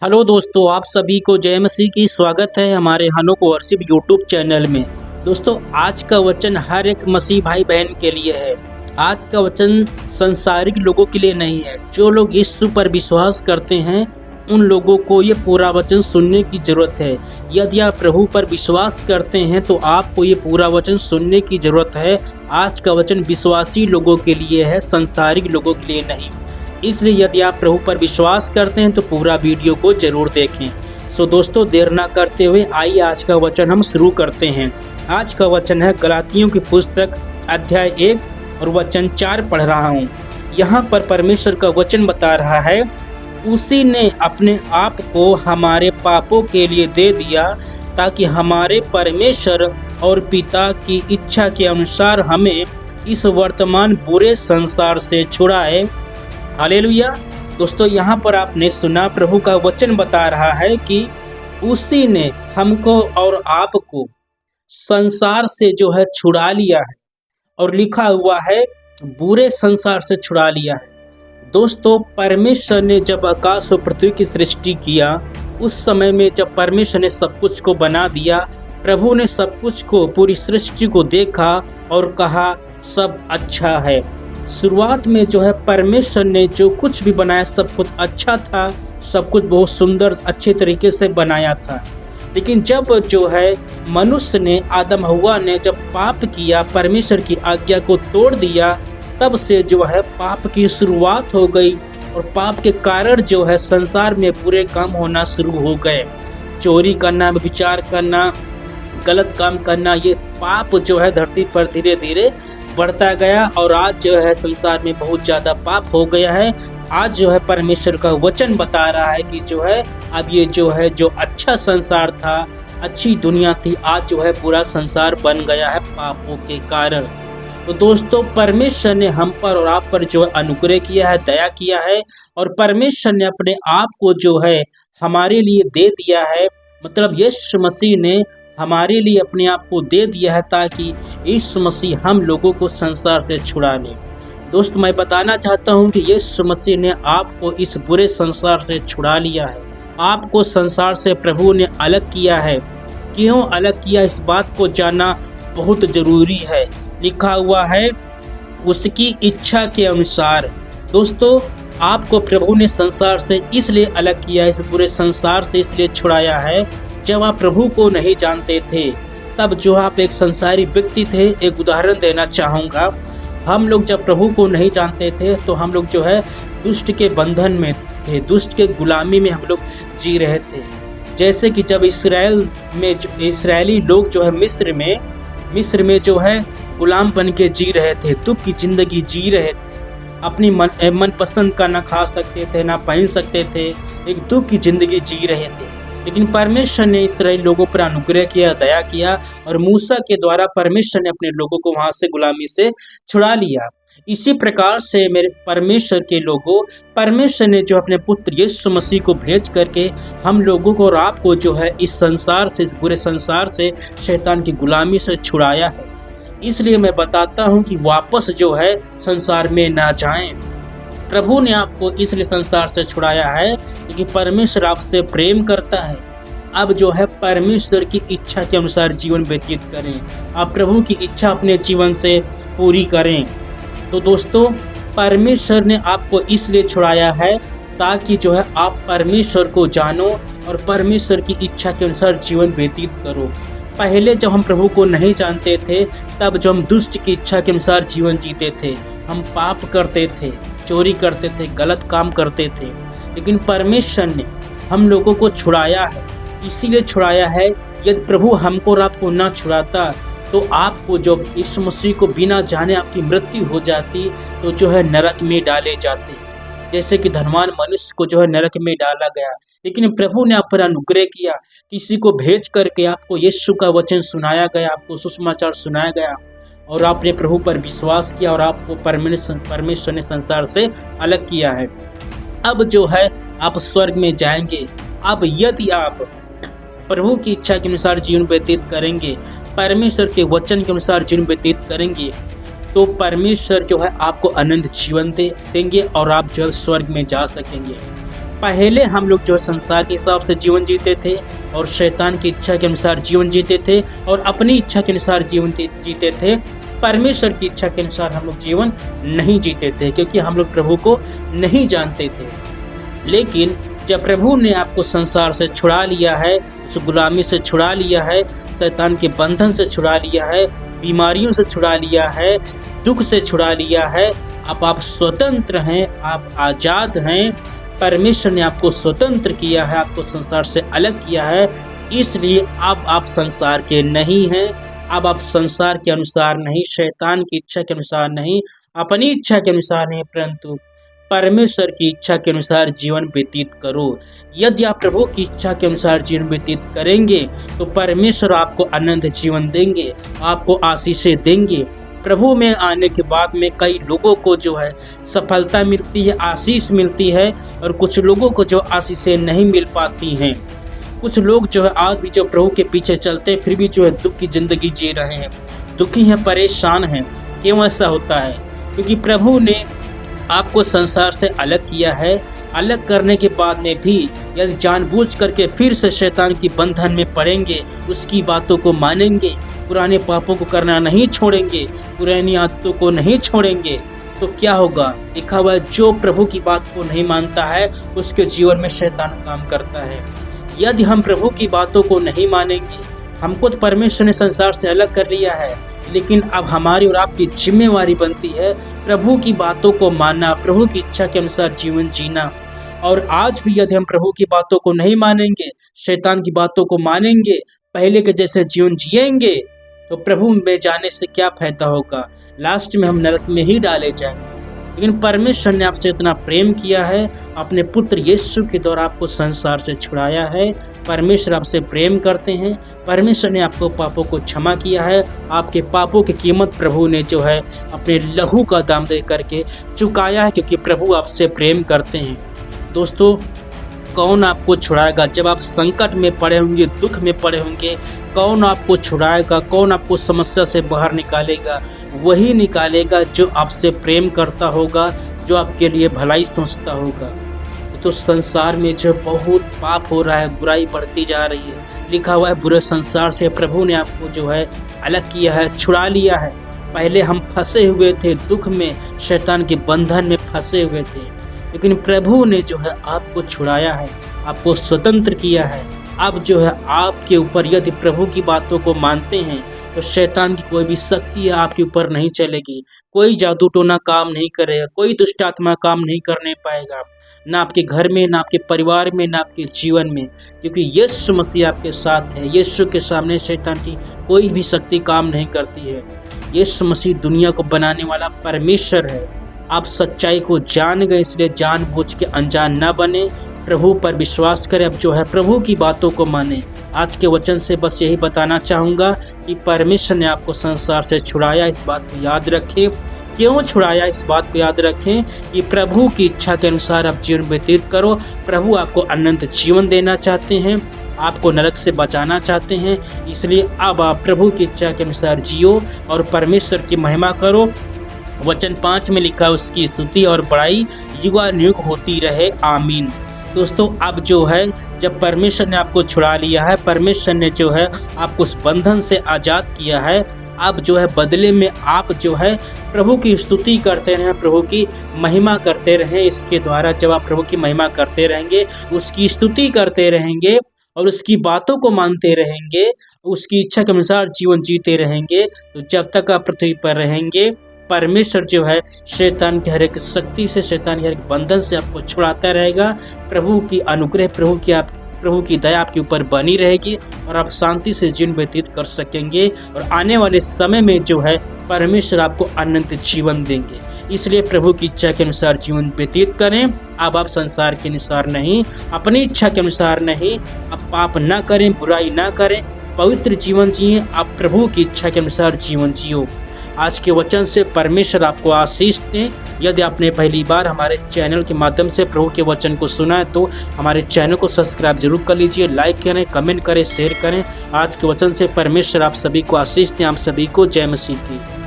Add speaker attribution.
Speaker 1: Hello दोस्तों, आप सभी को जय मसीह की स्वागत है हमारे हनो को वर्शिप यूट्यूब चैनल में। दोस्तों, आज का वचन हर एक मसीह भाई बहन के लिए है। आज का वचन संसारिक लोगों के लिए नहीं है। जो लोग यीशु पर विश्वास करते हैं उन लोगों को ये पूरा वचन सुनने की जरूरत है। यदि आप प्रभु पर विश्वास करते हैं तो आपको ये पूरा वचन सुनने की जरूरत है। आज का वचन विश्वासी लोगों के लिए है, संसारिक लोगों के लिए नहीं। इसलिए यदि आप प्रभु पर विश्वास करते हैं तो पूरा वीडियो को जरूर देखें। सो दोस्तों, देर ना करते हुए आइए आज का वचन हम शुरू करते हैं। आज का वचन है गलातियों की पुस्तक अध्याय 1 और वचन 4 पढ़ रहा हूँ। यहाँ पर परमेश्वर का वचन बता रहा है, उसी ने अपने आप को हमारे पापों के लिए दे दिया ताकि हमारे परमेश्वर और पिता की इच्छा के अनुसार हमें इस वर्तमान बुरे संसार से छुड़ाए। हालेलुया। दोस्तों, यहाँ पर आपने सुना, प्रभु का वचन बता रहा है कि उसी ने हमको और आपको संसार से जो है छुड़ा लिया है, और लिखा हुआ है बुरे संसार से छुड़ा लिया है। दोस्तों, परमेश्वर ने जब आकाश और पृथ्वी की सृष्टि किया, उस समय में जब परमेश्वर ने सब कुछ को बना दिया, प्रभु ने सब कुछ को, पूरी सृष्टि को देखा और कहा सब अच्छा है। शुरुआत में जो है परमेश्वर ने जो कुछ भी बनाया सब कुछ अच्छा था, सब कुछ बहुत सुंदर अच्छे तरीके से बनाया था। लेकिन जब जो है मनुष्य ने, आदम हव्वा ने जब पाप किया, परमेश्वर की आज्ञा को तोड़ दिया, तब से जो है पाप की शुरुआत हो गई। और पाप के कारण जो है संसार में बुरे काम होना शुरू हो गए। चोरी करना, विचार करना, गलत काम करना, ये पाप जो है धरती पर धीरे धीरे बढ़ता गया। और आज जो है संसार में बहुत ज़्यादा पाप हो गया है। आज जो है परमेश्वर का वचन बता रहा है कि जो है अब ये जो है, जो अच्छा संसार था, अच्छी दुनिया थी, आज जो है पूरा संसार बन गया है पापों के कारण। तो दोस्तों, परमेश्वर ने हम पर और आप पर जो है अनुग्रह किया है, दया किया है, और परमेश्वर ने अपने आप को जो है हमारे लिए दे दिया है। मतलब यीशु मसीह ने हमारे लिए अपने आप को दे दिया है ताकि यीशु मसीह हम लोगों को संसार से छुड़ा ले। दोस्त, मैं बताना चाहता हूं कि यीशु मसीह ने आपको इस बुरे संसार से छुड़ा लिया है। आपको संसार से प्रभु ने अलग किया है। क्यों अलग किया, इस बात को जानना बहुत ज़रूरी है। लिखा हुआ है उसकी इच्छा के अनुसार। दोस्तों, आपको प्रभु ने संसार से इसलिए अलग किया है, इस बुरे संसार से इसलिए छुड़ाया है। जब आप प्रभु को नहीं जानते थे, तब जो आप एक संसारी व्यक्ति थे। एक उदाहरण देना चाहूँगा। हम लोग जब प्रभु को नहीं जानते थे तो हम लोग जो है दुष्ट के बंधन में थे, दुष्ट के गुलामी में हम लोग जी रहे थे। जैसे कि जब इसराइली लोग जो है मिस्र में जो है गुलाम बन के जी रहे थे, दुख की जिंदगी जी रहे थे। अपनी मनपसंद का ना खा सकते थे, ना पहन सकते थे, एक दुख की जिंदगी जी रहे थे। लेकिन परमेश्वर ने इस्राएली लोगों पर अनुग्रह किया, दया किया, और मूसा के द्वारा परमेश्वर ने अपने लोगों को वहां से गुलामी से छुड़ा लिया। इसी प्रकार से मेरे परमेश्वर के लोगों, परमेश्वर ने जो अपने पुत्र यीशु मसीह को भेज करके हम लोगों को और आपको जो है इस संसार से, इस बुरे संसार से, शैतान की गुलामी से छुड़ाया है। इसलिए मैं बताता हूँ कि वापस जो है संसार में ना जाएं। प्रभु ने आपको इसलिए संसार से छुड़ाया है क्योंकि परमेश्वर आपसे प्रेम करता है। अब जो है परमेश्वर की इच्छा के अनुसार जीवन व्यतीत करें। आप प्रभु की इच्छा अपने जीवन से पूरी करें। तो दोस्तों, परमेश्वर ने आपको इसलिए छुड़ाया है ताकि जो है आप परमेश्वर को जानो और परमेश्वर की इच्छा के अनुसार जीवन व्यतीत करो। पहले जब हम प्रभु को नहीं जानते थे, तब जो हम दुष्ट की इच्छा के अनुसार जीवन जीते थे, हम पाप करते थे, चोरी करते थे, गलत काम करते थे। लेकिन परमेश्वर ने हम लोगों को छुड़ाया है। इसीलिए छुड़ाया है, यदि प्रभु हमको और आपको ना छुड़ाता तो आपको जो यीशु मसीह को बिना जाने आपकी मृत्यु हो जाती, तो जो है नरक में डाले जाते। जैसे कि धनवान मनुष्य को जो है नरक में डाला गया, लेकिन प्रभु ने आप पर अनुग्रह किया, किसी को भेज करके आपको यीशु का वचन सुनाया गया, आपको सुसमाचार सुनाया गया, और आपने प्रभु पर विश्वास किया और आपको परमेश्वर ने संसार से अलग किया है। अब जो है आप स्वर्ग में जाएंगे। अब यदि आप प्रभु की इच्छा के अनुसार जीवन व्यतीत करेंगे, परमेश्वर के वचन के अनुसार जीवन व्यतीत करेंगे, तो परमेश्वर जो है आपको अनंत जीवन देंगे और आप जो है स्वर्ग में जा सकेंगे। पहले हम लोग जो संसार के हिसाब से जीवन जीते थे और शैतान की इच्छा के अनुसार जीवन जीते थे और अपनी इच्छा के अनुसार जीवन जीते थे। परमेश्वर की इच्छा के अनुसार हम लोग जीवन नहीं जीते थे, क्योंकि हम लोग प्रभु को नहीं जानते थे। लेकिन जब प्रभु ने आपको संसार से छुड़ा लिया है, उस गुलामी से छुड़ा लिया है, शैतान के बंधन से छुड़ा लिया है, बीमारियों से छुड़ा लिया है, दुख से छुड़ा लिया है, अब आप स्वतंत्र हैं, आप आज़ाद हैं। परमेश्वर ने आपको स्वतंत्र किया है, आपको संसार से अलग किया है, इसलिए अब आप संसार के नहीं हैं। अब आप संसार के अनुसार नहीं, शैतान की इच्छा के अनुसार नहीं, अपनी इच्छा के अनुसार नहीं, परंतु परमेश्वर की इच्छा के अनुसार जीवन व्यतीत करो। यदि आप प्रभु की इच्छा के अनुसार जीवन व्यतीत करेंगे तो परमेश्वर आपको अनंत जीवन देंगे, आपको आशीषें देंगे। प्रभु में आने के बाद में कई लोगों को जो है सफलता मिलती है, आशीष मिलती है, और कुछ लोगों को जो आशीषें नहीं मिल पाती हैं। कुछ लोग जो है आज भी जो प्रभु के पीछे चलते हैं फिर भी जो है दुख की ज़िंदगी जी रहे हैं, दुखी हैं, परेशान हैं। क्यों ऐसा होता है? क्योंकि प्रभु ने आपको संसार से अलग किया है। अलग करने के बाद में भी यदि जानबूझ करके फिर से शैतान की बंधन में पड़ेंगे, उसकी बातों को मानेंगे, पुराने पापों को करना नहीं छोड़ेंगे, पुरानी आदतों को नहीं छोड़ेंगे, तो क्या होगा? लिखा हुआ है, जो प्रभु की बात को नहीं मानता है उसके जीवन में शैतान काम करता है। यदि हम प्रभु की बातों को नहीं मानेंगे, हमको तो परमेश्वर ने संसार से अलग कर लिया है, लेकिन अब हमारी और आपकी जिम्मेवारी बनती है प्रभु की बातों को मानना, प्रभु की इच्छा के अनुसार जीवन जीना। और आज भी यदि हम प्रभु की बातों को नहीं मानेंगे, शैतान की बातों को मानेंगे, पहले के जैसे जीवन जिएंगे, तो प्रभु में जाने से क्या फायदा होगा? लास्ट में हम नरक में ही डाले जाएंगे। लेकिन परमेश्वर ने आपसे इतना प्रेम किया है, अपने पुत्र यीशु के द्वारा आपको संसार से छुड़ाया है। परमेश्वर आपसे प्रेम करते हैं। परमेश्वर ने आपको पापों को क्षमा किया है। आपके पापों की कीमत प्रभु ने जो है अपने लहू का दाम दे करके चुकाया है, क्योंकि प्रभु आपसे प्रेम करते हैं। दोस्तों, कौन आपको छुड़ाएगा? जब आप संकट में पड़े होंगे, दुख में पड़े होंगे, कौन आपको छुड़ाएगा? कौन आपको समस्या से बाहर निकालेगा? वही निकालेगा जो आपसे प्रेम करता होगा, जो आपके लिए भलाई सोचता होगा। तो संसार में जो बहुत पाप हो रहा है, बुराई बढ़ती जा रही है। लिखा हुआ है, बुरे संसार से प्रभु ने आपको जो है अलग किया है, छुड़ा लिया है। पहले हम फंसे हुए थे दुख में, शैतान के बंधन में फंसे हुए थे, लेकिन प्रभु ने जो है आपको छुड़ाया है, आपको स्वतंत्र किया है। अब जो है आपके ऊपर, यदि प्रभु की बातों को मानते हैं, तो शैतान की कोई भी शक्ति आपके ऊपर नहीं चलेगी। कोई जादू टोना काम नहीं करेगा, कोई दुष्ट आत्मा काम नहीं करने पाएगा, ना आपके घर में, ना आपके परिवार में, ना आपके जीवन में, क्योंकि यीशु मसीह आपके साथ है। यीशु के सामने शैतान की कोई भी शक्ति काम नहीं करती है। यीशु मसीह दुनिया को बनाने वाला परमेश्वर है। आप सच्चाई को जान गए, इसलिए जानबूझ के अनजान न बने, प्रभु पर विश्वास करें। अब जो है प्रभु की बातों को माने। आज के वचन से बस यही बताना चाहूँगा कि परमेश्वर ने आपको संसार से छुड़ाया, इस बात को याद रखें। क्यों छुड़ाया, इस बात को याद रखें कि प्रभु की इच्छा के अनुसार आप जीवन व्यतीत करो। प्रभु आपको अनंत जीवन देना चाहते हैं, आपको नरक से बचाना चाहते हैं, इसलिए अब आप प्रभु की इच्छा के अनुसार जियो और परमेश्वर की महिमा करो। वचन 5 में लिखा है, उसकी स्तुति और बड़ाई युगानुयुग होती रहे, आमीन। दोस्तों, अब जो है जब परमेश्वर ने आपको छुड़ा लिया है, परमेश्वर ने जो है आपको उस बंधन से आज़ाद किया है, अब जो है बदले में आप जो है प्रभु की स्तुति करते रहें, प्रभु की महिमा करते रहें। इसके द्वारा जब आप प्रभु की महिमा करते रहेंगे, उसकी स्तुति करते रहेंगे और उसकी बातों को मानते रहेंगे, उसकी इच्छा के अनुसार जीवन जीते रहेंगे, तो जब तक आप पृथ्वी पर रहेंगे, परमेश्वर जो है शैतान की हर एक शक्ति से, शैतान के हर एक बंधन से आपको छुड़ाता रहेगा। प्रभु की अनुग्रह, प्रभु की दया आपके ऊपर बनी रहेगी और आप शांति से जीवन व्यतीत कर सकेंगे। और आने वाले समय में जो है परमेश्वर आपको अनंत जीवन देंगे। इसलिए प्रभु की इच्छा के अनुसार जीवन व्यतीत करें। अब आप संसार के अनुसार नहीं, अपनी इच्छा के अनुसार नहीं, अब पाप ना करें, बुराई ना करें, पवित्र जीवन जिए। आप प्रभु की इच्छा के अनुसार जीवन जियो। आज के वचन से परमेश्वर आपको आशीष दें। यदि आपने पहली बार हमारे चैनल के माध्यम से प्रभु के वचन को सुना है, तो हमारे चैनल को सब्सक्राइब जरूर कर लीजिए, लाइक करें, कमेंट करें, शेयर करें। आज के वचन से परमेश्वर आप सभी को आशीष दें। आप सभी को जय मसीह की।